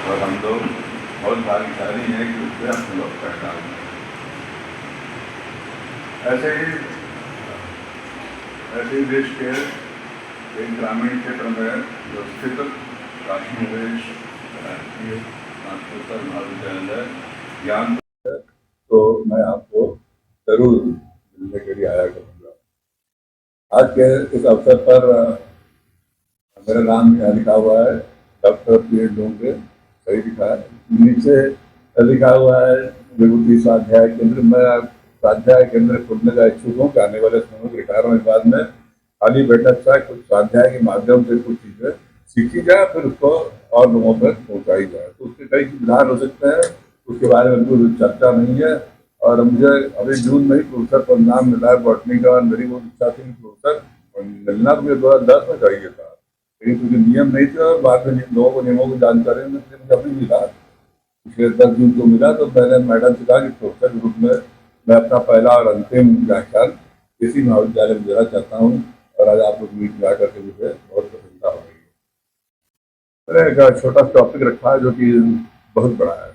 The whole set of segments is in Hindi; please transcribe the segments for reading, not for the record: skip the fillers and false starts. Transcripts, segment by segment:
और हम लोग बहुत भाग्यशाली हैं कि उससे हम लोग पहचान हैं। ऐसे ही देश के एक ग्रामीण क्षेत्र में जो स्थित काशी निवेश राष्ट्रीय स्नातकोत्तर महाविद्यालय ज्ञान, तो मैं आपको जरूर मिलने के लिए आया करूँगा। आज के इस अवसर पर मेरा नाम यहाँ लिखा हुआ है, डॉक्टर पी डोंगरे, सही लिखा है। नीचे लिखा हुआ है विभूति स्वाध्याय केंद्र। मैं स्वाध्याय केंद्र खोलने का इच्छुक हूँ कि आने वाले समय में रिटायर होने के बाद में खाली बैठक से कुछ स्वाध्याय के माध्यम से कुछ चीज़ें सीखी जाए, फिर उसको और लोगों पर पहुँचाई जाए। तो उसके कई विधान हो सकते हैं, उसके बारे में कोई चर्चा नहीं है। और मुझे अभी जून में ही प्रोफेसर पर नाम मिला है बॉटनी का, और मेरी बहुत इच्छा थी प्रोफेसर मिलना तो मुझे 2010 में चाहिए था, लेकिन क्योंकि नियम नहीं थे और बाद में लोगों को नियमों की जानकारी में मुझे अभी मिला, पिछले 10 जून को मिला। तो मैंने मैडम से कहा कि प्रोफेसर के रूप में मैं अपना पहला और अंतिम व्याख्यान इसी महाविद्यालय में देना चाहता हूँ, और आज आप लोग मीट जा करके मुझे बहुत प्रसन्नता हो रही है। मैंने एक छोटा टॉपिक रखा है जो कि बहुत बड़ा है,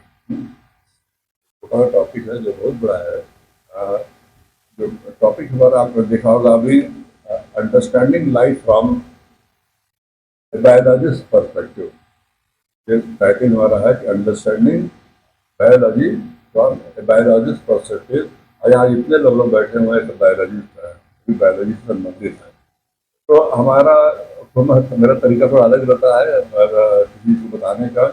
छोटा टॉपिक है जो बहुत बड़ा है। जो टॉपिक हमारा आपने देखा होगा अभी, understanding life from biologist perspective. ये टाइटल हमारा है कि understanding biology from biologist perspective. और यहाँ जितने लोग बैठे हुए हैं बायोलॉजिस्ट हैं, बायोलॉजी से संबंधित है। तो हमारा मेरा तरीका थोड़ा अलग रहता है किसी को बताने का।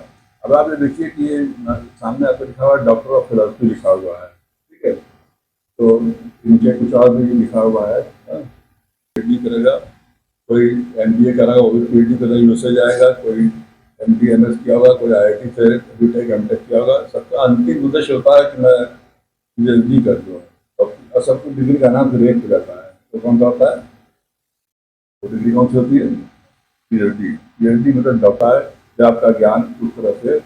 अब आप ये देखिए कि ये सामने आपको लिखा हुआ है डॉक्टर ऑफ फिलोसफी लिखा हुआ है, ठीक है। तो नीचे कुछ और भी लिखा हुआ है, पीएचडी करेगा, कोई एमबीए करेगा वो भी पीएचडी करेगा, यूएसए जाएगा, कोई एमडी एमएस किया होगा, कोई आईआईटी से बीटेक एमटेक किया होगा। सबका अंतिम उद्देश्य होता है कि मैं पीएचडी कर दूँ, और सबको डिग्री का नाम ग्रेड हो जाता है। तो कौन सा होता है वो डिग्री, कौन सी होती है? पीएचडी। पीएचडी मतलब डॉक्टर है, जब आपका ज्ञान उस तरह से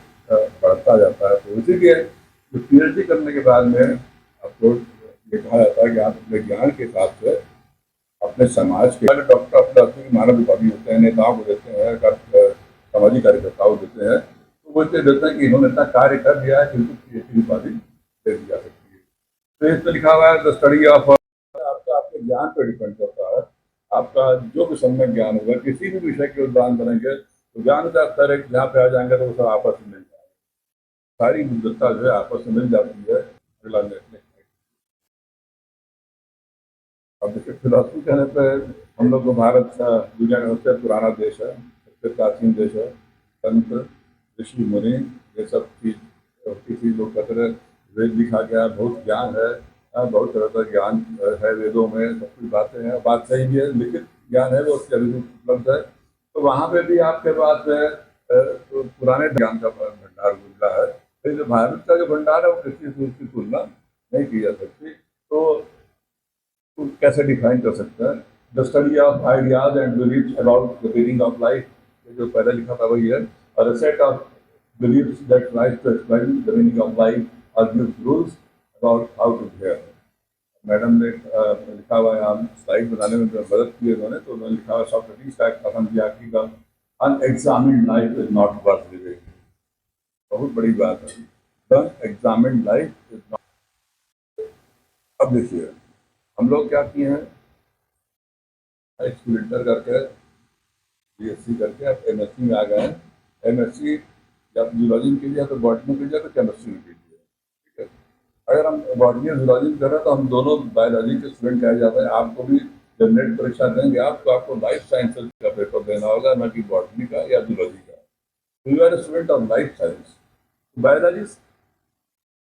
बढ़ता जाता है। तो इसीलिए जो पीएचडी करने के बाद में आपको ये कहा जाता है कि आप अपने ज्ञान के हिसाब से अपने समाज के डॉक्टर अपने मानव उपाधि होते हैं, नेताओं को देते हैं, सामाजिक कार्यकर्ताओं को देते हैं। तो वो इसलिए देते हैं कि इन्होंने इतना कार्य कर दिया है कि उनको पीएचडी उपाधि दे दी जा सकती है। तो इसमें लिखा हुआ है द स्टडी ऑफ, आपका आपके ज्ञान पर डिपेंड करता है। आपका जो भी सम्यक ज्ञान होगा, किसी भी विषय के उदाहरण बनेंगे तो ज्ञान का स्तर है, जहाँ पे आ जाएंगे तो वो सब आपस में मिल जाएगा, सारी बुद्धता जो है आपस में मिल जाती है। अगला नेक्स्ट। अब देखिए फिलोसफी कहने पर हम लोग को भारत दुनिया का सबसे पुराना देश है, सबसे प्राचीन देश है। संत ऋषि मुनि ये सब चीज किसी लोग कहते हैं वेद लिखा गया, बहुत ज्ञान है, बहुत तरह का ज्ञान है वेदों में, सब कुछ बातें हैं, बात सही भी है, लिखित ज्ञान है वो उसके अभी उपलब्ध है। तो वहाँ पे भी आपके पास तो पुराने ज्ञान का भंडार मिला है। लेकिन जो भारत का जो भंडार है वो किसी से उसकी तुलना नहीं की जा सकती। तो कैसे डिफाइन कर सकते हैं? The study of ideas and beliefs about the meaning of life, जो पहले लिखा था वही है। और set of beliefs that tries to explain the meaning of life और gives rules about how to behave. Madam ने लिखा हुआ है, हम स्लाइड बनाने में मदद की है उन्होंने, तो उन्होंने लिखा हुआ सॉक्रेटिस का कथन दिया कि the unexamined life is not worth living. बहुत बड़ी बात है, the examined life is not. अब देखिए हम लोग क्या किए हैं, इंटर करके बीएससी करके अब एमएससी में आ गए हैं। एमएससी जब जूलॉजी में कीजिए तो बॉटनी में कीजिए तो केमिस्ट्री में कीजिए, ठीक है। अगर हम बॉटनी और जूलॉजी में कर रहे हैं तो हम दोनों बायोलॉजी के स्टूडेंट कहे जाते हैं। आपको भी जब नेट परीक्षा देंगे आपको लाइफ साइंसेज का पेपर देना होगा, न कि बॉटनी का या जूलॉजी का। You are student of life science. Biologist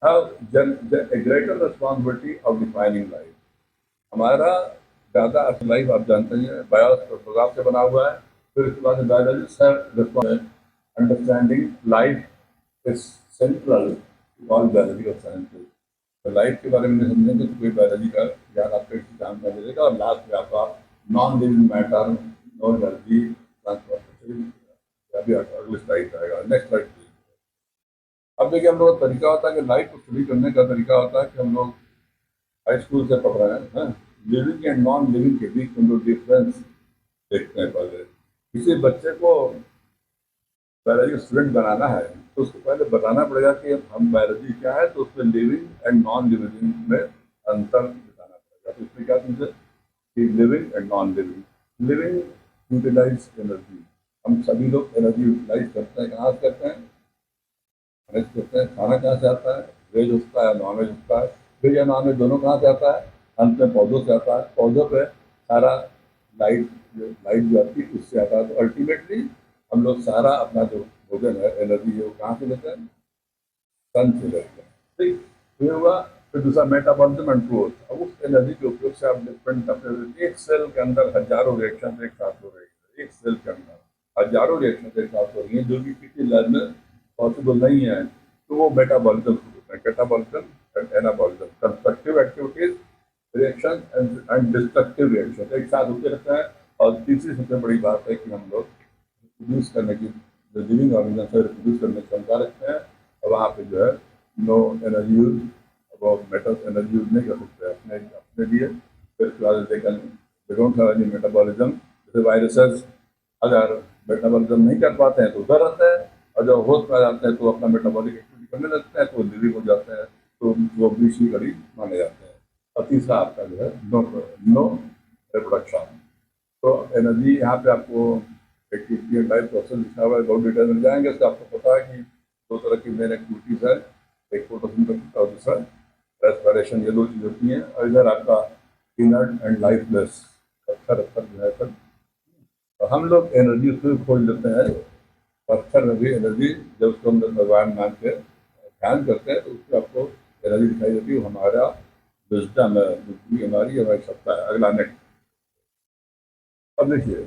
have a greater responsibility of defining life। हमारा ज़्यादा लाइफ आप जानते हैं बायोस प्रोग्राम से बना हुआ है। फिर उसके बाद बायोलॉजिस्ट है understanding life is central to all biology of sciences. तो लाइफ के बारे में नहीं समझेंगे तो कोई बायोलॉजी का ज्ञान आपको एग्जाम में मिलेगा, और लास्ट में आपका non living matter, no energy transportation, अगले स्लाइड आएगा, नेक्स्ट स्लाइड। अब देखिए हम लोग का तरीका होता है कि लाइफ को स्टडी करने का तरीका होता है कि हम लोग हाई स्कूल से पढ़ रहे हैं, लिविंग एंड नॉन लिविंग के बीच हम लोग डिफरेंस देखते हैं। पहले किसी बच्चे को पहले स्टूडेंट बनाना है तो उसको पहले बताना पड़ेगा कि हम बायोलॉजी क्या है, तो उसमें लिविंग एंड नॉन लिविंग में अंतर बताना पड़ेगा। तो इसमें क्या चीज़ है कि living and non living. Living utilize energy, हम सभी लोग एनर्जी यूटिलाइज करते हैं, कहाँ से करते हैं, खाने से करते हैं। खाना कहाँ से आता है, वेज होता है नॉन वेज होता है। वेज या नॉन वेज दोनों कहाँ से आता है, अंत में पौधों से आता है। पौधों पे सारा लाइट जो आती है उससे आता है। तो अल्टीमेटली हम लोग सारा अपना जो भोजन है, एनर्जी है, वो कहाँ से लेते हैं, सन से लेते हैं। ठीक, तो ये हुआ। फिर दूसरा मेटाबॉलिज्म एंड ग्रोथ। अब उस एनर्जी के उपयोग से आप डिफरेंट अपने एक सेल के अंदर हजारों रिएक्शन एक साथ हो रही है। एक सेल के अंदर हजारों रिएक्शन एक साथ हो रही हैं, जो कि किसी लैब में पॉसिबल नहीं है। तो वो मेटाबॉलिज्म होता है, catabolism and anabolism. Constructive activities reaction and destructive reaction एक साथ होते रहते हैं। और तीसरी सबसे बड़ी बात है कि हम लोग रिप्रोड्यूस करने की, जो लिविंग ऑर्गेनिज्म है, रिप्रोड्यूस करने की क्षमता रखते हैं। और वहाँ पे जो है नो एनर्जी यूज, वो मेटल्स एनर्जी यूज नहीं कर सकते अपने अपने लिए। फिर उसके बाद they don't have any metabolism. जैसे वायरसेस अगर मेटाबॉलिज्म नहीं कर पाते हैं तो उधर रहते हैं, और जब होश में आ जाते हैं तो अपना मेटाबॉलिक एक्टिविटी करने लगते हैं, तो लिविंग हो जाते हैं। तो वो बीच कड़ी माने जाते हैं। और तीसरा आपका जो है नो नो रिप्रोडक्शन। तो एनर्जी यहाँ पे आपको एक टाइप प्रोसेस लिखा हुआ है, बहुत डिटेल मिल जाएंगे। तो आपको पता है कि दो तरह की मेन एक्टिविटीज है, एक फोटोसिंथेसिस और दूसरा रेस्पिरेशन। ये दो चीज़ होती हैं। और इधर आपका इनर्ट एंड लाइफलेस पत्थर अत्थर जो है सब। तो हम लोग एनर्जी उसमें खोज लेते हैं। पत्थर में भी एनर्जी, जब उसको हम लोग भगवान मान के ध्यान करते हैं तो उसमें आपको एनर्जी दिखाई देती है। वो हमारा विजडम है, बुद्धि हमारी सत्ता है। अगला नेक्स्ट। अब देखिए,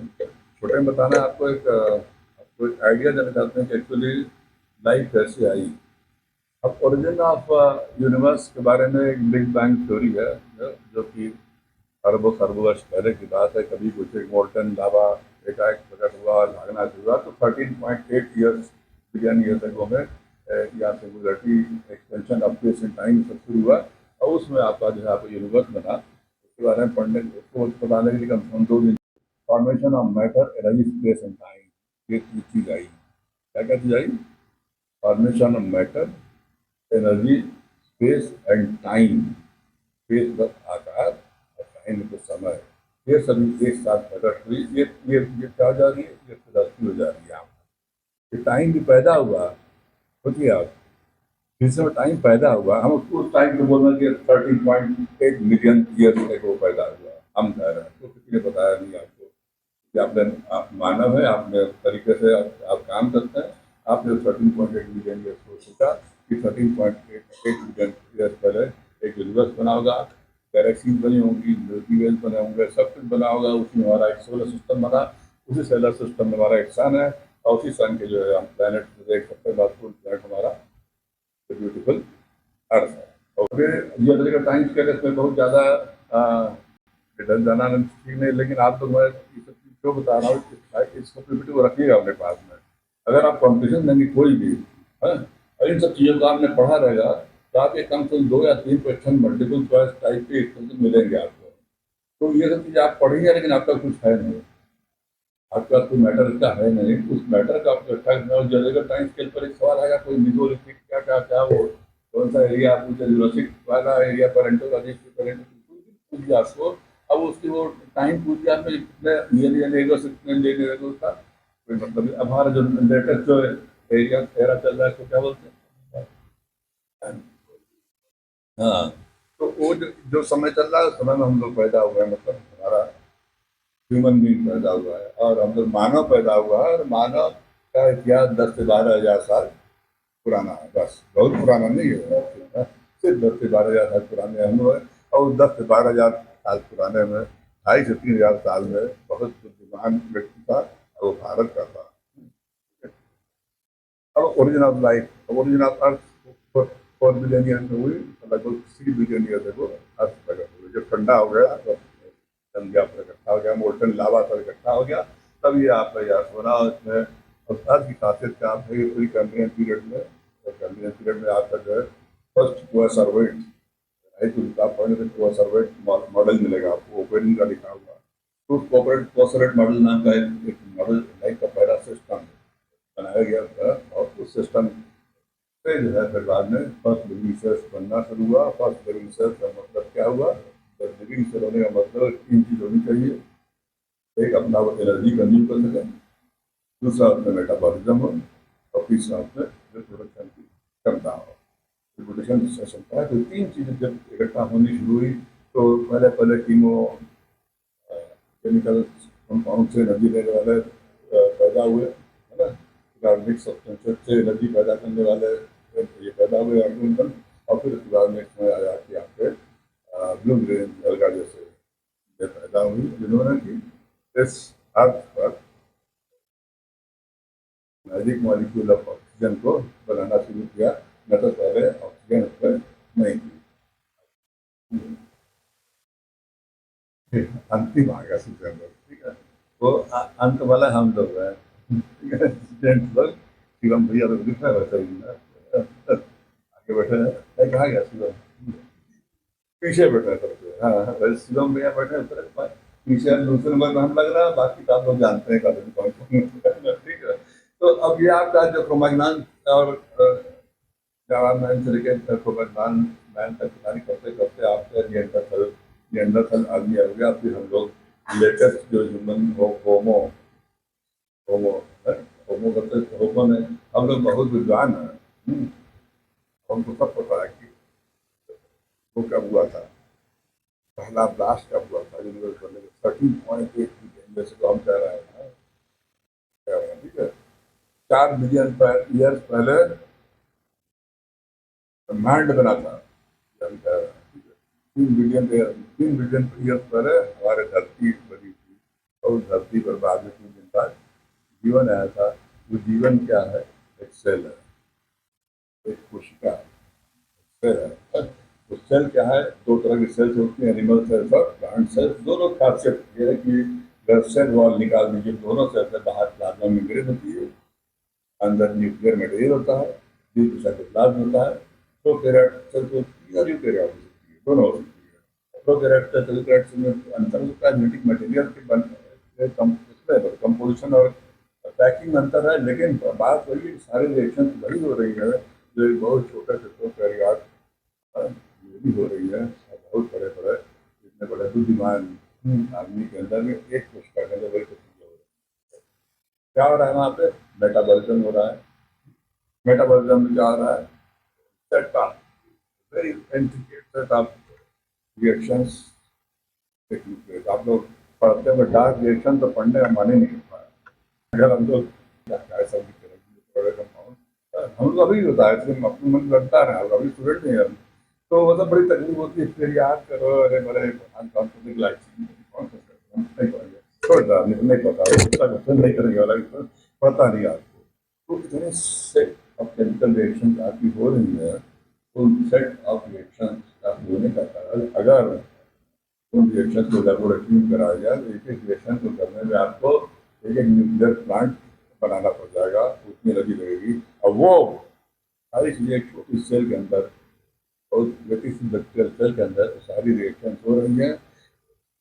छोटे में बताना है आपको आपको एक आइडिया देना चाहते हैं कि एक्चुअली लाइफ कैसे आई। अब ओरिजिन ऑफ यूनिवर्स के बारे में एक बिग बैंग थ्योरी है, जो कि अरबों खरबों वर्ष पहले की बात है। कभी कुछ एक मोल्टन लावा एकाएक प्रकट हुआ और भागना शुरू हुआ। तो 13.8 ईयर्स बिलियन ईयर्स अगो में यहाँ singularity expansion of space and time सब शुरू हुआ। और उसमें आपका जो है आपका यूनिवर्स बना। उसके बारे में पढ़ने उसको बताने के लिए कम से कम 2 दिन। Formation of matter, energy, space and time, ये चीज आई। क्या क्या चीज आई, formation of matter, energy, space and time. Space बस आकार और टाइम तो समय। ये सभी एक साथ प्रकट हुई। ये क्या हो जा रही है, ये फिलॉसफी हो जा रही है। ये टाइम भी पैदा हुआ, सोचिए आप, जिस समय टाइम पैदा हुआ, हम उस टाइम को बोल रहे हैं कि 13.8 मिलियन ईयर से वो पैदा हुआ। हम कह रहे हैं तो किसी ने बताया नहीं आपको कि आपने, आप मानव है, आपने तरीके से आप काम करते हैं। आपने 13.8 मिलियन ईयर्स को सोचा कि 13.8 मिलियन ईयर्स पहले एक यूनिवर्स बना होगा, गैलेक्सीज बनी होंगी, मिल्की वेज बने होंगे, सब कुछ बना होगा। उसमें हमारा एक सोलर सिस्टम बना, उसी सोलर सिस्टम में हमारा एक सन है, और उसी सन के जो है हम प्लानट देख सकते हैं। प्लानट हमारा ब्यूटीफुल अर्थ है। और फिर जियोलॉजिकल टाइम्स के इसमें बहुत ज़्यादा डिटेल जाना ठीक नहीं, लेकिन आप तो मैं ये सब चीज़ क्यों बता रहा हूँ, इसको पीपीटी को रखिएगा अपने पास में। अगर आप कॉम्पिटिशन देंगे कोई भी, है, और इन सब चीज़ों को आपने पढ़ा रहेगा, तो आप एक कम से कम 2 या 3 क्वेश्चन मल्टीपल चॉइस टाइप के क्वेश्चन मिलेंगे आपको। तो ये सब चीज़ आप पढ़ेंगे, लेकिन आपका कुछ है नहीं, आपके पास कोई मैटर इसका है नहीं। उस मैटर का आपको जियोलॉजिकल टाइम स्केल पर एक सवाल आएगा, कोई मिजोलिथिक क्या क्या क्या, वो कौन सा एरिया, आप जुरासिक वाला एरिया, पूछ आपको। अब उसकी वो टाइम पूछ दिया आपने, कितने मिलियन ईयर्स, कितने मिलियन ईयर्स उसका कोई मतलब नहीं। अब हमारा जो लेटेस्ट जो एरिया एरा चल रहा है उसको क्या बोलते हैं, हाँ। तो वो जो समय चल रहा है, उस समय में हम लोग पैदा हुए हैं, मतलब हमारा ह्यूमन बींग पैदा हुआ है, और हम लोग मानव पैदा हुआ है। और मानव का इतिहास 10 से 12 हज़ार साल पुराना है, बस, बहुत पुराना नहीं है, सिर्फ 10 से 12 हज़ार साल पुराने हम लोग हैं। और 10 से 12 हज़ार साल पुराने में 2.5 से 3 हज़ार साल में बहुत बुद्धिमान व्यक्ति था, और वो भारत का था। अब origin of life, origin of earth 4 billion year में हुई, लगभग 3 बिलियन ईयर को अर्थ प्रकट हुई। जब ठंडा हो गया तो जम गया, पर इकट्ठा हो गया, मोल्टन लावा पर इकट्ठा हो गया, तब ये आपका याद बना। उसमें और अर्थ की खासियत क्या है, पूरी कैम्ब्रियन पीरियड में, कैम्ब्रियन पीरियड में आपका जो है फर्स्ट हुआ सर्वेंट है। तो आप पढ़ने से सर्वेंट मॉडल मिलेगा आपको, ओपनिंग का लिखा हुआ। तो कोऑपरेट मॉडल नाम का एक मॉडल लाइफ का पहला सिस्टम बनाया गया था। और उस सिस्टम फिर जो है फिर बाद में फर्स्ट लिविंग सेल्स बनना शुरू हुआ। फर्स्ट लिविंग सेल्स का मतलब क्या हुआ? लिविंग सेल होने का मतलब तीन चीज होनी चाहिए। एक, अपना वो एनर्जी कंज्यूम कर सके, दूसरा उसमें मेटाबॉलिज्म हो, और तीसरा उसमें रिप्रोडक्शन की क्षमता हो। रिप्रोडक्शन की क्षमता है, तो तीन चीजें जब इकट्ठा होनी शुरू हुई तो पहले पहले कीमो केमिकल कंपाउंड से एनर्जी लेने वाले पैदा हुए, है ना। कार्बनिक सब्सटेंसेस से एनर्जी पैदा करने वाले ये पैदा हुए ऑर्गेनिज्म। और फिर उसके बाद में इसमें आया कि आपके ब्लू ग्रेन अलगा जैसे ये पैदा हुई, जिन्होंने कि इस अर्थ पर मैजिक मॉलिक्यूल ऑफ ऑक्सीजन को बनाना शुरू किया। न तो पहले ऑक्सीजन उस पर नहीं थी। फिर अंतिम आ गया सितंबर, ठीक है। वो अंत वाला हम लोग हैं, ठीक है। स्टूडेंट लोग, शिवम भैया तो दिख रहा है वैसे ही ना, आगे बैठे हैं। कहाँ गया शिवम? पीछे बैठे हैं सबसे। हाँ हाँ, वैसे शिवम भैया बैठे हैं ऊपर पीछे, दूसरे नंबर में हम लग रहा है, बाकी तो आप लोग जानते हैं कॉलेज पहुंचे, ठीक है। तो अब ये आपका जो क्रोमैग्नॉन और जवाहरलाल से लेकर क्रोमैग्नॉन मैन तक कहानी करते करते आपके नियंडरथल आदमी आ गया। फिर हम लोग लेटेस्ट जो ह्यूमन होमो होमो है, होमो करते होमो ने, हम लोग बहुत विद्वान हैं। हमको सब पता है कि वो कब हुआ था, पहला ब्लास्ट कब हुआ था। यूनिवर्स बनने के 13.8 जैसे तो हम कह रहे हैं, ठीक है। 4 बिलियन ईयर्स पहले ब्रह्मांड बना था, हम कह रहे हैं, ठीक है। 3 बिलियन ईयर्स पहले हमारे धरती बनी थी, और उस धरती पर बाद में 3 दिन बाद जीवन आया था। वो जीवन क्या है? एक सेल है, एक कोशिका सेल है। तो सेल क्या है? दो तरह की सेल्स होती हैं, एनिमल सेल्स और प्लांट सेल्स। दोनों खासियत ये है कि अगर सेल वॉल निकाल दीजिए, दोनों सेल से बाहर प्लाज्मा मेम्ब्रेन होती है, अंदर न्यूक्लियर मटेरियल होता है, बीच साइटोप्लाज्म होता है। तो सेल तो यूकैरियोट हो सकती है, दोनों हो सकती है। प्रोकैरियोट में अंतर होता है, जेनेटिक मटेरियल के कंपोजिशन और पैकिंग में अंतर है, लेकिन बात वही है कि सारे रिएक्शन वही हो रही है जो एक बहुत छोटे से प्रोकैरियोट ये भी हो रही है। और बहुत बड़े बड़े, इतने बड़े बुद्धिमान आदमी के अंदर में एक कोशिका के अंदर वही कुछ चीजें हो रही है। क्या हो रहा है वहाँ पे? मेटाबॉलिज्म हो रहा है। मेटाबॉलिज्म में क्या हो रहा है? Set of very intricate set of reactions taking place. आप लोग पढ़ते हैं, डार्क रिएक्शन तो पढ़ने का मन ही नहीं होता है। अगर हम लोग ऐसा भी करेंगे बड़े कंपाउंड, हम लोग अभी होता है, इसलिए अपने मन लगता है, अभी स्टूडेंट नहीं है हम। तो मतलब बड़ी तकलीफ होती है, फिर याद करो, अरे बड़े अनकॉन्फिडेंट लाइक कौन सा नहीं पढ़ेंगे, छोड़ रहा नहीं पता, दूसरा क्वेश्चन नहीं करेंगे वाला, पता नहीं आपको। तो इतने सेट ऑफ केमिकल रिएक्शन आपकी हो रही है, तो सेट ऑफ रिएक्शन होने का कारण, अगर उन रिएक्शन को लेबोरेटरी में कराया जाए तो एक एक रिएक्शन को करने में आपको एक एक न्यूक्लियर प्लांट बनाना पड़ जाएगा, उतनी एनर्जी लगेगी। और वो सारी चीजें एक छोटी सेल के अंदर, और छोटी सी बैक्टीरियल सेल के अंदर सारी रिएक्शन हो रही हैं।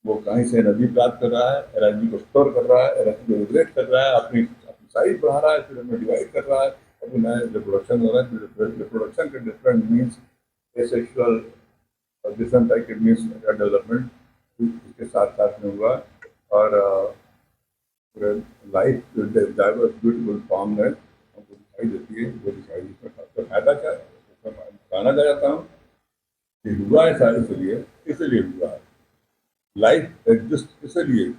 वो कहीं से एनर्जी प्राप्त कर रहा है, एनर्जी को स्टोर कर रहा है, एनर्जी को रेगुलेट कर रहा है, अपनी अपनी साइज बढ़ा रहा है, फिर हमें डिवाइड कर रहा है, अभी नया रिप्रोडक्शन हो रहा है। रिप्रोडक्शन के डिफरेंट मीन्स एसेक्सुअल और डिफरेंट टाइप के मीन्स का डेवलपमेंट इसके साथ साथ में हुआ। और लाइफ जो डाइवर्स ब्यूटीफुल फॉर्म है हमको दिखाई देती है, वो दिखाई देती है। तो फायदा क्या है? उसमें कहना चाहता हूँ कि हुआ है सारे इसलिए हुआ है। लाइफ एग्जिस्ट इसलिए की,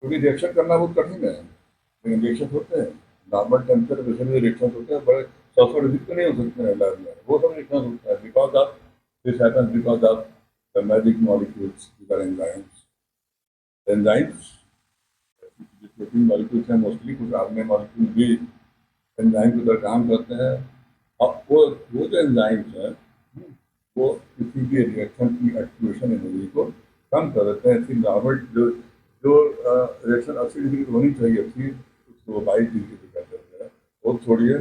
क्योंकि रिएक्शन करना बहुत कठिन है, लेकिन रिएक्शन होते हैं। नॉर्मल टेम्परेचर प्रेशर में रिएक्शन होते हैं, बड़े 100 डिग्री पे नहीं हो सकते हैं लैब में, वो सब रिएक्शन होता है because of this happens because of the magic molecules, enzymes. Enzymes जो प्रोटीन मॉलिक्यूल्स हैं, मोस्टली कुछ आर्गेनिक मॉलिक्यूल भी एंजाइम की तरह काम करते हैं। और वो जो एंजाइम्स हैं, वो किसी भी रिएक्शन की एक्टिवेशन एनर्जी को कम कर देते हैं। ऐसी नॉर्मल जो जो रिएक्शन 80 डिग्री की होनी चाहिए थी, उसको 22 डिग्री पे कर देते हैं। वो छोड़िए,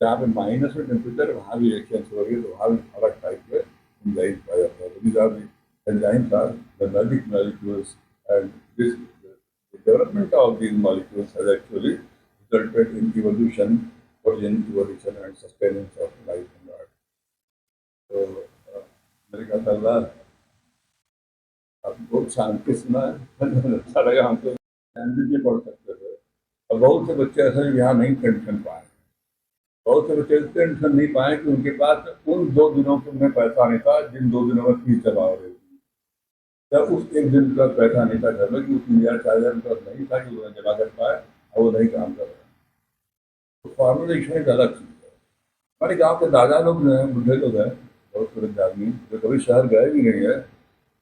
जहाँ पे माइनस में टेम्परेचर, वहाँ भी रिएक्शन हो रही है, तो वहाँ भी अलग टाइप के एंजाइम पाया जाता है। These are the enzymes are the magic molecules, and this the development of these molecules has actually resulted in evolution origin, evolution and sustenance of life on Earth. तो मेरे ख्याल से अल्लाह आप बहुत शांति सुना है अच्छा लगा हमको। हिंदी पढ़ सकते थे और बहुत से बच्चे ऐसे हैं यहाँ नहीं टेंशन पाए, बहुत से बच्चे टेंशन नहीं पाए कि उनके पास उन 2 दिनों के में पैसा नहीं था जिन 2 दिनों में फीस जमा हो रही थी, जब उस एक दिन का पैसा नहीं था घर में कि उस 3,000 4,000 रुपया नहीं था कि वो जमा कर पाए और वो नहीं काम कर रहे। तो फॉर्मलाइजेशन एक अलग चीज़ है। हमारे गांव के दादा लोग जो हैं, बुढ़े लोग हैं, बहुत बड़े आदमी जो कभी शहर गए भी नहीं है,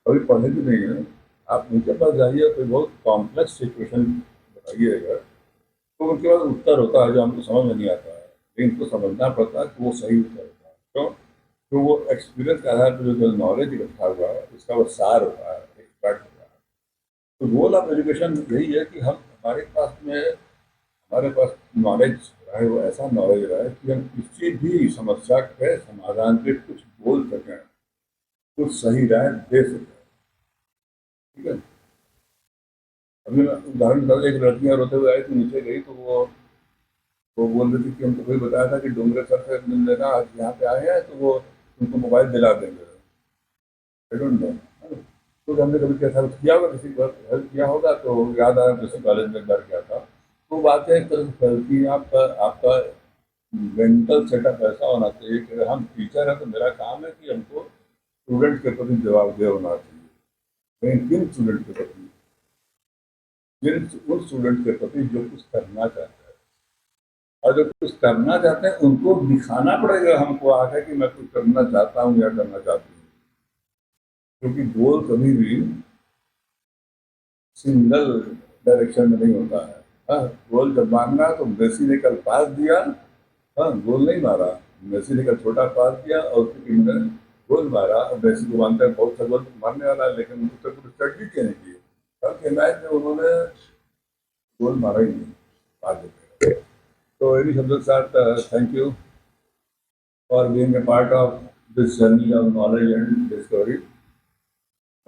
कभी पढ़े भी नहीं है, आप उनके पास जाइए कोई बहुत कॉम्प्लेक्स सिचुएशन बताइएगा तो उनके पास उत्तर होता है जो हमको समझ में नहीं आता है, लेकिन इनको समझना पड़ता है कि वो सही उत्तर होता है। क्यों? तो वो एक्सपीरियंस के आधार पर जो नॉलेज इकट्ठा हुआ है उसका वो सार होता है, एक्सपर्ट होता है। तो गोल ऑफ एजुकेशन यही है कि हम हमारे पास नॉलेज रहे, वो ऐसा नॉलेज रहे कि हम किसी भी समस्या के समाधान पे कुछ बोल सकें, कुछ सही राय दे सकें। ठीक है, अभी मैं उदाहरण बता, एक लड़कियां रोते हुए आई तो नीचे गई तो वो बोल रही थी कि हमको कोई बताया था कि डोंगरे सर से मिल लेना, आज यहाँ पे आए हैं तो वो उनको मोबाइल दिला देंगे। आई डोंट नो, तो हमने कभी कैसा हेल्प किया होगा, किसी को हेल्प किया होगा तो याद आया किसी कॉलेज में घर गया था। तो बात है एक तरह से कि आपका आपका मेंटल सेटअप ऐसा होना चाहिए कि अगर हम टीचर हैं तो मेरा काम है कि हमको स्टूडेंट के प्रति जवाबदेह होना चाहिए। लेकिन किन स्टूडेंट के प्रति? जिन उन स्टूडेंट के प्रति जो कुछ करना चाहते हैं, और जो कुछ करना चाहते हैं उनको दिखाना पड़ेगा हमको आगे कि मैं कुछ करना चाहता हूँ या करना चाहती हूँ। क्योंकि गोल कभी भी सिंगल डायरेक्शन में नहीं होता है। हाँ, गोल जब मारना है तो मेसी ने कल पास दिया, हाँ गोल नहीं मारा, मेसी ने कल छोटा पास दिया और उसकी टीम ने गोल मारा। और मेसी को मानते हैं बहुत सा गोल मारने वाला है, लेकिन उससे कुछ स्ट्रेटजी चेंज की। कल के मैच में उन्होंने गोल मारा ही नहीं, पास देते। तो इन्हीं शब्दों के साथ thank you for being a part of this journey of knowledge and discovery.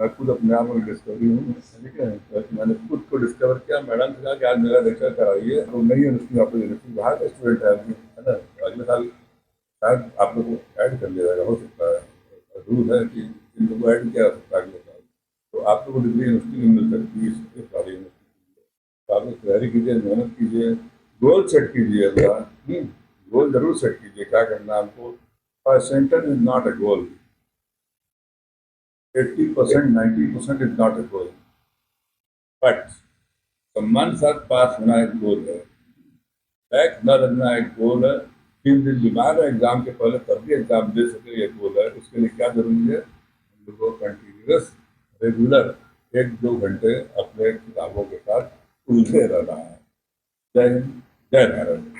मैं खुद अपने आप में डिस्कवरी हूँ, ठीक है, तो मैंने खुद को डिस्कवर किया। मैडम से कहा कि आज मेरा लेक्चर कराइए, तो नहीं यूनिवर्सिटी आपको यूनिवर्सिटी बाहर का स्टूडेंट है आदमी, है ना, तो अगले साल शायद आप लोग को ऐड कर लिया जाएगा, हो सकता है। रूल है कि इन लोगों को ऐड किया जा सकता है अगले साल, तो आप लोग को डिग्री यूनिवर्सिटी में मिल सकती है, इस वाली यूनिवर्सिटी। तो आप लोग तैयारी कीजिए, मेहनत कीजिए, गोल सेट कीजिए अपना। गोल जरूर सेट कीजिए, क्या करना है हमको। Centre is not a goal, 80% 90% is not a goal, but सम्मान साथ पास होना एक गोल है, बैक न लगना एक गोल है, 3 दिन बीमार है एग्जाम के पहले तब भी एग्जाम दे सके ये गोल है। उसके लिए क्या जरूरी है? हम लोग को कंटिन्यूस रेगुलर 1-2 घंटे अपने किताबों के साथ उलझे रहना है। जय हिंद, जय भारत।